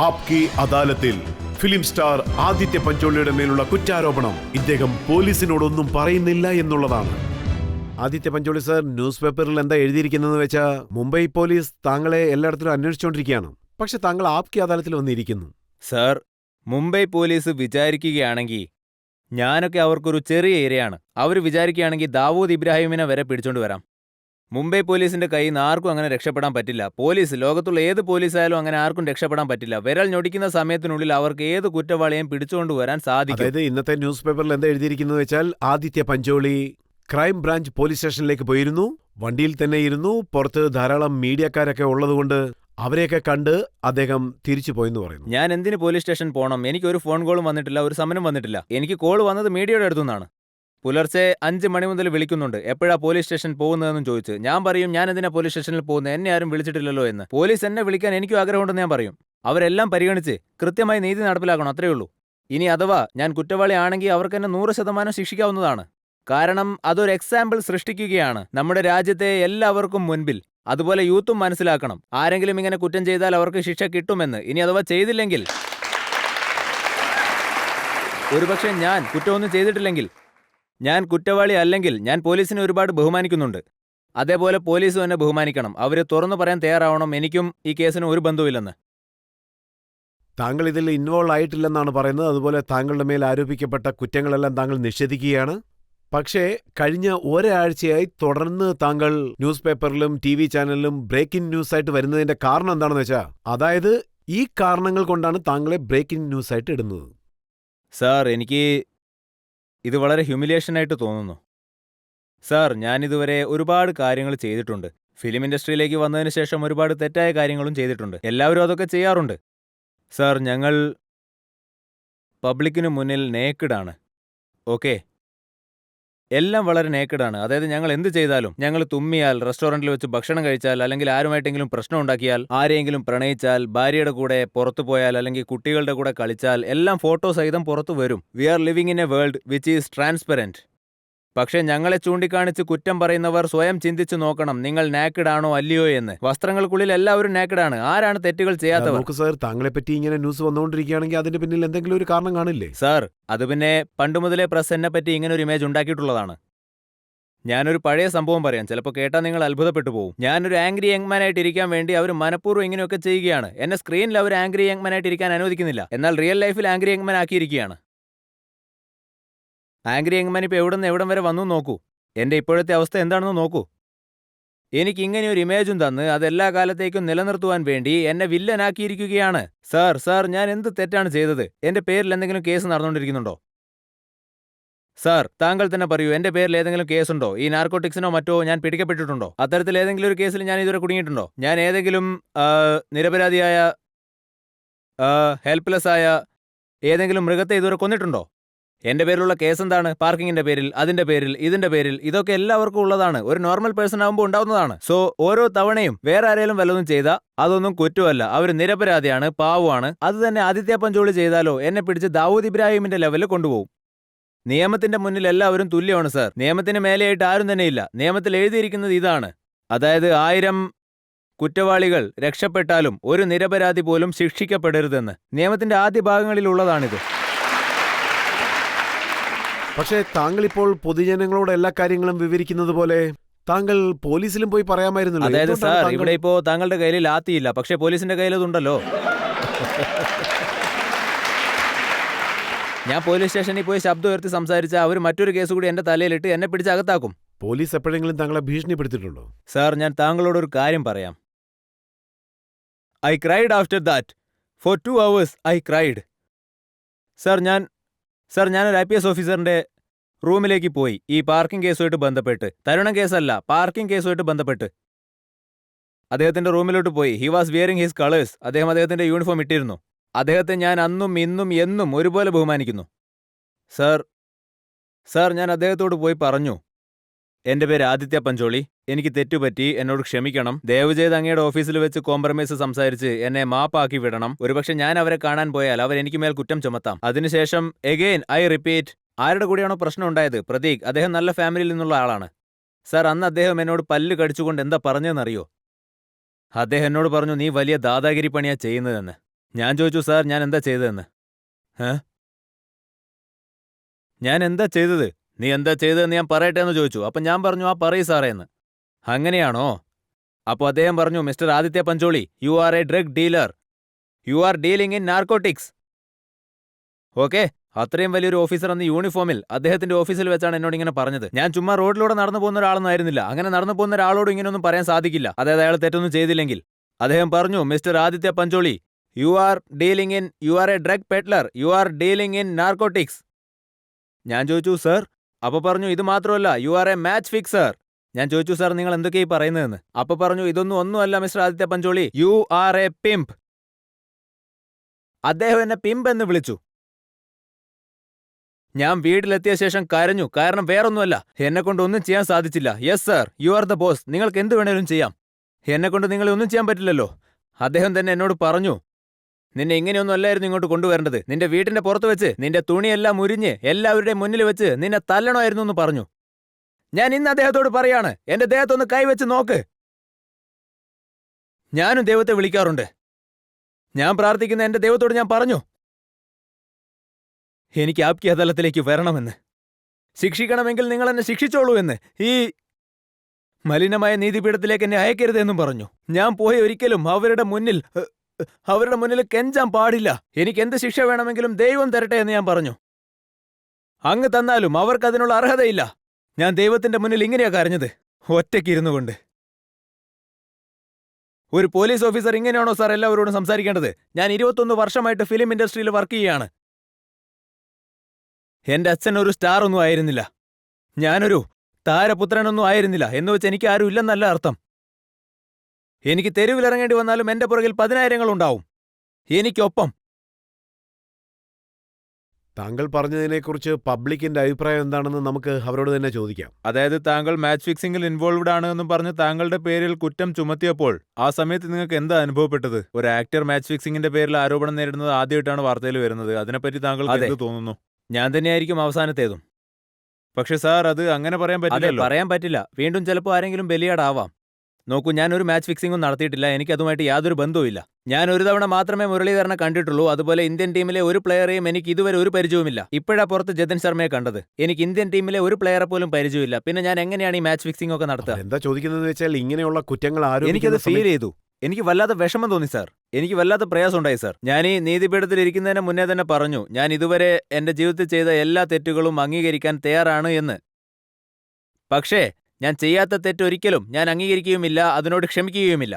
ആപ്കി അദാലത്തിൽ film star Aditya പഞ്ചോളിയുടെ മേലുള്ള കുറ്റാരോപണം ഇദ്ദേഹം പോലീസിനോടൊന്നും പറയുന്നില്ല എന്നുള്ളതാണ്. ആദിത്യ പഞ്ചോളി സർ, ന്യൂസ് പേപ്പറിൽ എന്താ എഴുതിയിരിക്കുന്നതെന്ന് വെച്ചാൽ മുംബൈ പോലീസ് താങ്കളെ എല്ലായിടത്തിലും അന്വേഷിച്ചുകൊണ്ടിരിക്കുകയാണ്. പക്ഷെ താങ്കൾ ആപ്കി അദാലത്തിൽ വന്നിരിക്കുന്നു. സർ, മുംബൈ പോലീസ് വിചാരിക്കുകയാണെങ്കിൽ ഞാനൊക്കെ അവർക്കൊരു ചെറിയ ഇരയാണ്. അവർ വിചാരിക്കുകയാണെങ്കിൽ ദാവൂദ് ഇബ്രാഹിമിനെ വരെ പിടിച്ചോണ്ട് വരാം. മുംബൈ പോലീസിന്റെ കയ്യിൽ നിന്ന് ആർക്കും അങ്ങനെ രക്ഷപ്പെടാൻ പറ്റില്ല. പോലീസ്, ലോകത്തുള്ള ഏത് പോലീസായാലും അങ്ങനെ ആർക്കും രക്ഷപ്പെടാൻ പറ്റില്ല. വിരൽ ഞൊടിക്കുന്ന സമയത്തിനുള്ളിൽ അവർക്ക് ഏത് കുറ്റവാളിയെയും പിടിച്ചുകൊണ്ടുവരാൻ സാധിക്കും. അതായത് ഇന്നത്തെ ന്യൂസ് പേപ്പറിൽ എന്താ എഴുതിയിരിക്കുന്നത് വെച്ചാൽ Aditya Pancholi crime branch police സ്റ്റേഷനിലേക്ക് പോയിരുന്നു. വണ്ടിയിൽ തന്നെ ഇരുന്നു. പുറത്ത് ധാരാളം മീഡിയക്കാരൊക്കെ ഉള്ളതുകൊണ്ട് അവരെയൊക്കെ കണ്ട് അദ്ദേഹം തിരിച്ചു പോയെന്ന് പറയുന്നു. ഞാൻ എന്തിന് പോലീസ് സ്റ്റേഷൻ പോകണം? എനിക്കൊരു ഫോൺ കോളും വന്നിട്ടില്ല, ഒരു സമനം വന്നിട്ടില്ല. എനിക്ക് കോൾ വന്നത് മീഡിയയുടെ അടുത്തുനിന്നാണ്. പുലർച്ചെ 5 മണി മുതൽ വിളിക്കുന്നുണ്ട്, എപ്പോഴാ പോലീസ് സ്റ്റേഷൻ പോകുന്നതെന്നും ചോദിച്ച്. ഞാൻ പറയും ഞാൻ എന്തിനാ പോലീസ് സ്റ്റേഷനിൽ പോകുന്നത്, എന്നെ ആരും വിളിച്ചിട്ടില്ലല്ലോ എന്ന്. പോലീസ് എന്നെ വിളിക്കാൻ എനിക്കും ആഗ്രഹമുണ്ടെന്ന് ഞാൻ പറയും. അവരെല്ലാം പരിഗണിച്ച് കൃത്യമായി നീതി നടപ്പിലാക്കണം, അത്രയേ ഉള്ളൂ. ഇനി അഥവാ ഞാൻ കുറ്റവാളി ആണെങ്കിൽ അവർക്ക് എന്നെ 100% ശിക്ഷിക്കാവുന്നതാണ്. കാരണം അതൊരു എക്സാമ്പിൾ സൃഷ്ടിക്കുകയാണ് നമ്മുടെ രാജ്യത്തെ എല്ലാവർക്കും മുൻപിൽ. അതുപോലെ യൂത്തും മനസ്സിലാക്കണം, ആരെങ്കിലും ഇങ്ങനെ കുറ്റം ചെയ്താൽ അവർക്ക് ശിക്ഷ കിട്ടുമെന്ന്. ഇനി അഥവാ ചെയ്തില്ലെങ്കിൽ, ഒരുപക്ഷെ ഞാൻ കുറ്റമൊന്നും ചെയ്തിട്ടില്ലെങ്കിൽ, ഞാൻ കുറ്റവാളി അല്ലെങ്കിൽ ഞാൻ പോലീസിനെ ഒരുപാട് ബഹുമാനിക്കുന്നുണ്ട്. അതേപോലെ പോലീസും എന്നെ ബഹുമാനിക്കണം. അവര് തുറന്നു പറയാൻ തയ്യാറാവണം എനിക്കും ഈ കേസിന് ഒരു ബന്ധവുമില്ലെന്ന്. താങ്കൾ ഇതിൽ ഇൻവോൾവ് ആയിട്ടില്ലെന്നാണ് പറയുന്നത്. അതുപോലെ താങ്കളുടെ മേൽ ആരോപിക്കപ്പെട്ട കുറ്റങ്ങളെല്ലാം താങ്കൾ നിഷേധിക്കുകയാണ്. പക്ഷേ കഴിഞ്ഞ ഒരാഴ്ചയായി തുടർന്ന് താങ്കൾ ന്യൂസ് പേപ്പറിലും TV ചാനലിലും ബ്രേക്കിംഗ് ന്യൂസായിട്ട് വരുന്നതിന്റെ കാരണം എന്താണെന്ന് വെച്ചാൽ, അതായത് ഈ കാരണങ്ങൾ കൊണ്ടാണ് താങ്കളെ ബ്രേക്കിംഗ് ന്യൂസായിട്ട് ഇടുന്നത്. സാർ, എനിക്ക് ഇത് വളരെ ഹ്യൂമിലിയേഷനായിട്ട് തോന്നുന്നു. സാർ, ഞാനിതുവരെ ഒരുപാട് കാര്യങ്ങൾ ചെയ്തിട്ടുണ്ട്. ഫിലിം ഇൻഡസ്ട്രിയിലേക്ക് വന്നതിന് ശേഷം ഒരുപാട് തെറ്റായ കാര്യങ്ങളും ചെയ്തിട്ടുണ്ട്. എല്ലാവരും അതൊക്കെ ചെയ്യാറുണ്ട്. സാർ, ഞങ്ങൾ പബ്ലിക്കിന് മുന്നിൽ നേക്കിഡാണ്. ഓക്കെ, എല്ലാം വളരെ നേക്കിഡാണ്. അതായത് ഞങ്ങൾ എന്ത് ചെയ്താലും, ഞങ്ങൾ തുമ്മിയാൽ, റെസ്റ്റോറൻറ്റിൽ വെച്ച് ഭക്ഷണം കഴിച്ചാൽ, അല്ലെങ്കിൽ ആരുമായിട്ടെങ്കിലും പ്രശ്നം ഉണ്ടാക്കിയാൽ, ആരെയെങ്കിലും പ്രണയിച്ചാൽ, ഭാര്യയുടെ കൂടെ പുറത്തു പോയാൽ, അല്ലെങ്കിൽ കുട്ടികളുടെ കൂടെ കളിച്ചാൽ, എല്ലാം ഫോട്ടോ സഹിതം പുറത്തു വരും. We are living in a world which is transparent. പക്ഷേ ഞങ്ങളെ ചൂണ്ടിക്കാണിച്ച് കുറ്റം പറയുന്നവർ സ്വയം ചിന്തിച്ചു നോക്കണം, നിങ്ങൾ നാക്കിഡാണോ അല്ലയോ എന്ന്. വസ്ത്രങ്ങൾക്കുള്ളിൽ എല്ലാവരും നാക്കിഡാണ്. ആരാണ് തെറ്റുകൾ ചെയ്യാത്തവർ? നോക്ക് സാർ, താങ്കളെ പറ്റി ഇങ്ങനെ ന്യൂസ് വന്നുകൊണ്ടിരിക്കുകയാണെങ്കിൽ അതിന്റെ പിന്നിൽ എന്തെങ്കിലും ഒരു കാരണം കാണില്ലേ? സാർ, അത് പിന്നെ പണ്ടുമുതലേ പ്രസ് എന്നെ പറ്റി ഇങ്ങനെ ഒരു ഇമേജ് ഉണ്ടാക്കിയിട്ടുള്ളതാണ്. ഞാനൊരു പഴയ സംഭവം പറയാം, ചിലപ്പോൾ കേട്ടാൽ നിങ്ങൾ അത്ഭുതപ്പെട്ടു പോകും. ഞാനൊരു ആംഗ്രി യങ്മാൻ ആയിട്ട് ഇരിക്കാൻ വേണ്ടി അവർ മനഃപൂർവ്വം ഇങ്ങനെയൊക്കെ ചെയ്യുകയാണ്. എന്നെ സ്ക്രീനിൽ അവർ ആംഗ്രി യങ്മാൻ ആയിട്ട് ഇരിക്കാൻ അനുവദിക്കുന്നില്ല, എന്നാൽ റിയൽ ലൈഫിൽ ആംഗ്രി യങ്മാൻ ആക്കിയിരിക്കുകയാണ്. ആംഗ്രി യങ്മാൻ ഇപ്പോൾ എവിടെ നിന്ന് എവിടം വരെ വന്നു നോക്കൂ. എൻ്റെ ഇപ്പോഴത്തെ അവസ്ഥ എന്താണെന്ന് നോക്കൂ. എനിക്ക് ഇങ്ങനെ ഒരു ഇമേജും തന്ന് അതെല്ലാ കാലത്തേക്കും നിലനിർത്തുവാൻ വേണ്ടി എന്നെ വില്ലനാക്കിയിരിക്കുകയാണ്. സാർ, ഞാൻ എന്ത് തെറ്റാണ് ചെയ്തത്? എൻ്റെ പേരിൽ എന്തെങ്കിലും കേസ് നടന്നുകൊണ്ടിരിക്കുന്നുണ്ടോ? സാർ, താങ്കൾ തന്നെ പറയൂ, എൻ്റെ പേരിൽ ഏതെങ്കിലും കേസുണ്ടോ? ഈ നാർക്കോട്ടിക്സിനോ മറ്റോ ഞാൻ പിടിക്കപ്പെട്ടിട്ടുണ്ടോ? അത്തരത്തിൽ ഏതെങ്കിലും ഒരു കേസിൽ ഞാൻ ഇതുവരെ കുടുങ്ങിയിട്ടുണ്ടോ? ഞാൻ ഏതെങ്കിലും നിരപരാധിയായ, ഹെൽപ്ലെസ് ആയ ഏതെങ്കിലും മൃഗത്തെ ഇതുവരെ കൊന്നിട്ടുണ്ടോ? എൻ്റെ പേരിലുള്ള കേസ് എന്താണ്? പാർക്കിങ്ങിന്റെ പേരിൽ, അതിന്റെ പേരിൽ, ഇതിന്റെ പേരിൽ. ഇതൊക്കെ എല്ലാവർക്കും ഉള്ളതാണ്. ഒരു നോർമൽ പേഴ്സൺ ആകുമ്പോൾ ഉണ്ടാവുന്നതാണ്. സോ ഓരോ തവണയും വേറെ ആരെങ്കിലും വല്ലതും ചെയ്താൽ അതൊന്നും കുറ്റമല്ല, അവർ നിരപരാധിയാണ്, പാവമാണ്. അത് തന്നെ ആദിത്യ പഞ്ചോളി ചെയ്താലോ എന്നെ പിടിച്ച് ദാവൂദ് ഇബ്രാഹിമിന്റെ ലെവലിൽ കൊണ്ടുപോകും. നിയമത്തിന്റെ മുന്നിൽ എല്ലാവരും തുല്യമാണ് സാർ. നിയമത്തിന് മേലെയായിട്ട് ആരും തന്നെയില്ല. നിയമത്തിൽ എഴുതിയിരിക്കുന്നത് ഇതാണ്, അതായത് 1000 കുറ്റവാളികൾ രക്ഷപ്പെട്ടാലും ഒരു നിരപരാധി പോലും ശിക്ഷിക്കപ്പെടരുതെന്ന്. നിയമത്തിന്റെ ആദ്യ ഭാഗങ്ങളിലുള്ളതാണിത്. പക്ഷേ താങ്കൾ ഇപ്പോൾ പൊതുജനങ്ങളോട് എല്ലാ കാര്യങ്ങളും വിവരിക്കുന്നത് പോലെ താങ്കൾ പോലീസിലും പോയി പറയാമായിരുന്നല്ലോ. അതായത് സാർ, ഇവിടെ ഇപ്പോ താങ്കളുടെ കയ്യിൽ ലാത്തിയില്ല, പക്ഷേ പോലീസിന്റെ കയ്യിൽ അതുണ്ടല്ലോ. ഞാൻ പോലീസ് സ്റ്റേഷനിൽ പോയി ശബ്ദം ഉയർത്തി സംസാരിച്ച അവർ മറ്റൊരു കേസ് കൂടി എന്റെ തലയിലിട്ട് എന്നെ പിടിച്ച് അകത്താക്കും. പോലീസ് എപ്പോഴെങ്കിലും താങ്കളെ ഭീഷണിപ്പെടുത്തിയിട്ടുണ്ടോ? സാർ, ഞാൻ താങ്കളോടൊരു കാര്യം പറയാം. I cried after that. For 2 hours I cried. Sir, ഞാനൊരു IPS ഓഫീസറിന്റെ റൂമിലേക്ക് പോയി ഈ പാർക്കിംഗ് കേസുമായിട്ട് ബന്ധപ്പെട്ട്. തരുണം കേസല്ല, പാർക്കിംഗ് കേസുമായിട്ട് ബന്ധപ്പെട്ട് അദ്ദേഹത്തിന്റെ റൂമിലോട്ട് പോയി. He was wearing his colours. അദ്ദേഹത്തിന്റെ യൂണിഫോം ഇട്ടിരുന്നു. അദ്ദേഹത്തെ ഞാൻ അന്നും ഇന്നും എന്നും ഒരുപോലെ ബഹുമാനിക്കുന്നു. സാർ, ഞാൻ അദ്ദേഹത്തോട് പോയി പറഞ്ഞു, എൻ്റെ പേര് ആദിത്യ പഞ്ചോളി, എനിക്ക് തെറ്റുപറ്റി, എന്നോട് ക്ഷമിക്കണം. ദയവ് ചെയ്ത് അങ്ങയുടെ ഓഫീസിൽ വെച്ച് കോംപ്രമൈസ് സംസാരിച്ച് എന്നെ മാപ്പാക്കി വിടണം. ഒരുപക്ഷെ ഞാൻ അവരെ കാണാൻ പോയാൽ അവർ എനിക്ക് മേൽ കുറ്റം ചുമത്താം. അതിനുശേഷം എഗെയിൻ ഐ റിപ്പീറ്റ്, ആരുടെ കൂടെയാണോ പ്രശ്നം ഉണ്ടായത്, പ്രതീക്, അദ്ദേഹം നല്ല ഫാമിലിയിൽ നിന്നുള്ള ആളാണ്. സാർ, അന്ന് അദ്ദേഹം എന്നോട് പല്ല് കടിച്ചുകൊണ്ട് എന്താ പറഞ്ഞതെന്നറിയോ? അദ്ദേഹം എന്നോട് പറഞ്ഞു, നീ വലിയ ദാദാഗിരി പണിയാ ചെയ്യുന്നതെന്ന്. ഞാൻ ചോദിച്ചു സാർ ഞാൻ എന്താ ചെയ്തതെന്ന്. ഞാൻ എന്താ ചെയ്തത്? നീ എന്താ ചെയ്തതെന്ന് ഞാൻ പറയട്ടെ എന്ന് ചോദിച്ചു. അപ്പം ഞാൻ പറഞ്ഞു ആ പറയ് സാറേ എന്ന്. അങ്ങനെയാണോ? അപ്പോൾ അദ്ദേഹം പറഞ്ഞു mister Aditya Pancholi, you are a drug dealer. U are dealing in narcotics. Okay, അത്രയും വലിയൊരു ഓഫീസർ എന്ന യൂണിഫോമിൽ അദ്ദേഹത്തിന്റെ ഓഫീസിൽ വെച്ചാണ് എന്നോട് ഇങ്ങനെ പറഞ്ഞത്. ഞാൻ ചുമ്മാ റോഡിലൂടെ നടന്നു പോകുന്ന ഒരാളൊന്നും ആയിരുന്നില്ല. അങ്ങനെ നടന്നു പോകുന്ന ഒരാളോട് ഇങ്ങനെയൊന്നും പറയാൻ സാധിക്കില്ല, അതായത് അയാൾ തെറ്റൊന്നും ചെയ്തില്ലെങ്കിൽ. അദ്ദേഹം പറഞ്ഞു mister Aditya Pancholi, you are a drug peddler, you are dealing in narcotics. ഞാൻ ചോദിച്ചു സർ. അപ്പൊ പറഞ്ഞു ഇത് മാത്രമല്ല, you are a match fixer. ഞാൻ ചോദിച്ചു സാർ നിങ്ങൾ എന്തൊക്കെയായി പറയുന്നതെന്ന്. അപ്പൊ പറഞ്ഞു ഒന്നുമല്ല mister Aditya Pancholi, you are a pimp. അദ്ദേഹം എന്നെ പിംപ് എന്ന് വിളിച്ചു. ഞാൻ വീട്ടിലെത്തിയ ശേഷം കരഞ്ഞു. കാരണം വേറൊന്നുമല്ല, എന്നെക്കൊണ്ട് ഒന്നും ചെയ്യാൻ സാധിച്ചില്ല. Yes sir, you are the boss, നിങ്ങൾക്ക് എന്ത് വേണേലും ചെയ്യാം, എന്നെക്കൊണ്ട് നിങ്ങളെ ഒന്നും ചെയ്യാൻ പറ്റില്ലല്ലോ. അദ്ദേഹം തന്നെ എന്നോട് പറഞ്ഞു നിന്നെ ഇങ്ങനെയൊന്നും അല്ലായിരുന്നു ഇങ്ങോട്ട് കൊണ്ടുവരേണ്ടത്. നിന്റെ വീട്ടിന്റെ പുറത്ത് വെച്ച് നിന്റെ തുണിയെല്ലാം ഉരിഞ്ഞ് എല്ലാവരുടെയും മുന്നിൽ വെച്ച് നിന്നെ തല്ലണമായിരുന്നു എന്ന് പറഞ്ഞു. ഞാൻ ഇന്ന് അദ്ദേഹത്തോട് പറയാണ്, എന്റെ ദേഹത്തൊന്ന് കൈവച്ച് നോക്ക്. ഞാനും ദൈവത്തെ വിളിക്കാറുണ്ട്. ഞാൻ പ്രാർത്ഥിക്കുന്ന എന്റെ ദൈവത്തോട് ഞാൻ പറഞ്ഞു എനിക്ക് ആപ്കി അദാലത്തിലേക്ക് വരണമെന്ന്, ശിക്ഷിക്കണമെങ്കിൽ നിങ്ങൾ എന്നെ ശിക്ഷിച്ചോളൂ എന്ന്, ഈ മലിനമായ നീതിപീഠത്തിലേക്ക് എന്നെ അയക്കരുതെന്നും പറഞ്ഞു. ഞാൻ പോയി ഒരിക്കലും അവരുടെ മുന്നിൽ കെഞ്ചാൻ പാടില്ല. എനിക്ക് എന്ത് ശിക്ഷ വേണമെങ്കിലും ദൈവം തരട്ടെ എന്ന് ഞാൻ പറഞ്ഞു. അങ്ങ് തന്നാലും അവർക്ക് അതിനുള്ള അർഹതയില്ല. ഞാൻ ദൈവത്തിന്റെ മുന്നിൽ ഇങ്ങനെയാ കരഞ്ഞത്, ഒറ്റയ്ക്കിരുന്നു കൊണ്ട്. ഒരു പോലീസ് ഓഫീസർ ഇങ്ങനെയാണോ സാർ എല്ലാവരോടും സംസാരിക്കേണ്ടത്? ഞാൻ 21 വർഷമായിട്ട് ഫിലിം ഇൻഡസ്ട്രിയിൽ വർക്ക് ചെയ്യാണ്. എന്റെ അച്ഛൻ ഒരു സ്റ്റാർ ഒന്നും ആയിരുന്നില്ല, ഞാനൊരു താരപുത്രനൊന്നും ആയിരുന്നില്ല. എന്നുവെച്ച് എനിക്ക് ആരും ഇല്ലെന്നല്ല അർത്ഥം. എനിക്ക് തെരുവിലിറങ്ങേണ്ടി വന്നാലും എന്റെ പുറകിൽ 10,000 ഉണ്ടാവും എനിക്കൊപ്പം. താങ്കൾ പറഞ്ഞതിനെക്കുറിച്ച് പബ്ലിക്കിന്റെ അഭിപ്രായം എന്താണെന്ന് നമുക്ക് അവരോട് തന്നെ ചോദിക്കാം. അതായത് താങ്കൾ മാച്ച് ഫിക്സിംഗിൽ ഇൻവോൾവ്ഡ് ആണ് എന്നും പറഞ്ഞ് താങ്കളുടെ പേരിൽ കുറ്റം ചുമത്തിയപ്പോൾ ആ സമയത്ത് നിങ്ങൾക്ക് എന്താ അനുഭവപ്പെട്ടത്? ഒരു ആക്ടർ മാച്ച് ഫിക്സിംഗിന്റെ പേരിൽ ആരോപണം നേരിടുന്നത് ആദ്യമായിട്ടാണ് വാർത്തയിൽ വരുന്നത്. അതിനെപ്പറ്റി താങ്കൾക്ക് എന്ത് തോന്നുന്നു? ഞാൻ തന്നെയായിരിക്കും അവസാനത്തേതും. പക്ഷെ സാർ അത് അങ്ങനെ പറയാൻ പറ്റില്ലല്ലോ. പറയാൻ പറ്റില്ല. വീണ്ടും ചിലപ്പോൾ ആരെങ്കിലും ബലിയാടാവാം. നോക്കൂ, ഞാനൊരു മാച്ച് ഫിക്സിംഗും നടത്തിയിട്ടില്ല. എനിക്കതുമായിട്ട് യാതൊരു ബന്ധവുമില്ല. ഞാൻ ഒരു തവണ മാത്രമേ മുരളീധരനെ കണ്ടിട്ടുള്ളൂ. അതുപോലെ ഇന്ത്യൻ ടീമിലെ ഒരു പ്ലെയറെയും എനിക്ക് ഇതുവരെ ഒരു പരിചയവുമില്ല. ഇപ്പോഴാ പുറത്ത് ജതൻ ശർമ്മയെ കണ്ടത്. എനിക്ക് ഇന്ത്യൻ ടീമിലെ ഒരു പ്ലെയറെ പോലും പരിചയമില്ല. പിന്നെ ഞാൻ എങ്ങനെയാണ് ഈ മാച്ച് ഫിക്സിംഗ് ഒക്കെ നടത്തുക? എന്താ ചോദിക്കുന്നത് വെച്ചാൽ ഇങ്ങനെയുള്ള കുറ്റങ്ങൾ എനിക്കത് ഫീൽ ചെയ്തു. എനിക്ക് വല്ലാത്ത വിഷമം തോന്നി സാർ. എനിക്ക് വല്ലാത്ത പ്രയാസം ഉണ്ടായി സാർ. ഞാൻ ഈ നീതിപീഠത്തിൽ ഇരിക്കുന്നതിന് മുന്നേ തന്നെ പറഞ്ഞു ഞാൻ ഇതുവരെ എന്റെ ജീവിതത്തിൽ ചെയ്ത എല്ലാ തെറ്റുകളും അംഗീകരിക്കാൻ തയ്യാറാണ് എന്ന്. പക്ഷേ ഞാൻ ചെയ്യാത്ത തെറ്റൊരിക്കലും ഞാൻ അംഗീകരിക്കുകയുമില്ല, അതിനോട് ക്ഷമിക്കുകയുമില്ല.